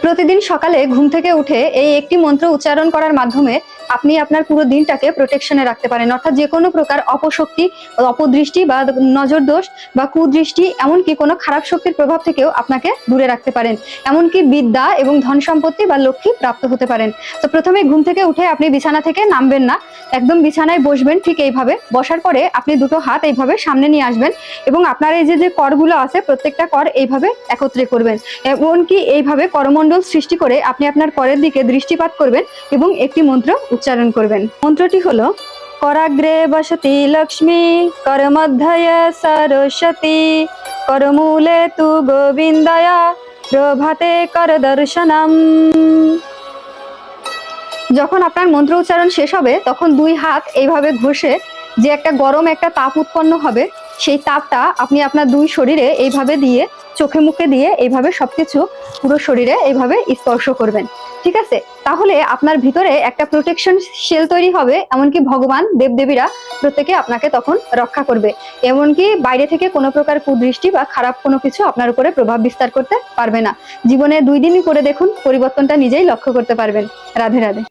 প্রতিদিন সকালে ঘুম থেকে উঠে এই একটি মন্ত্র উচ্চারণ করার মাধ্যমে আপনি আপনার পুরো দিনটাকে প্রোটেকশনে রাখতে পারেন। অর্থাৎ যে কোনো প্রকার অপশক্তি, অপদৃষ্টি বা নজর দোষ বা কুদৃষ্টি, এমনকি কোনো খারাপ শক্তির প্রভাব থেকেও আপনাকে দূরে রাখতে পারেন। এমনকি বিদ্যা এবং ধন সম্পত্তি বা লক্ষ্মী প্রাপ্ত হতে পারেন। তো প্রথমে ঘুম থেকে উঠে আপনি বিছানা থেকে নামবেন না, একদম বিছানায় বসবেন। ঠিক এইভাবে বসার পরে আপনি দুটো হাত এইভাবে সামনে নিয়ে আসবেন এবং আপনার এই যে করগুলো আছে প্রত্যেকটা কর এইভাবে একত্রে করবেন। এমনকি এইভাবে করমণ্ডল সৃষ্টি করে আপনি আপনার করের দিকে দৃষ্টিপাত করবেন এবং একটি মন্ত্র উচ্চারণ করবেন। মন্ত্রটি হলো कराग्रे वसति लक्ष्मी करमध्यये सरस्वती करमूले तु गोविंदया प्रभाते कर दर्शनम। যখন আপনার মন্ত্র উচ্চারণ শেষ হবে তখন দুই হাত এইভাবে ঘষে যে একটা গরম একটা তাপ উৎপন্ন হবে, সেই তাপটা আপনি আপনার দুই শরীরে এইভাবে দিয়ে, চোখে মুখে দিয়ে এইভাবে সবকিছু পুরো শরীরে এইভাবে স্পর্শ করবেন। ঠিক আছে? তাহলে আপনার ভিতরে একটা প্রোটেকশন শেল তৈরি হবে। এমনকি ভগবান দেবদেবীরা প্রত্যেকে আপনাকে তখন রক্ষা করবে। এমনকি বাইরে থেকে কোনো প্রকার কুদৃষ্টি বা খারাপ কোনো কিছু আপনার উপরে প্রভাব বিস্তার করতে পারবে না। জীবনে 2 দিনই করে দেখুন, পরিবর্তনটা নিজেই লক্ষ্য করতে পারবেন। রাধে রাধে।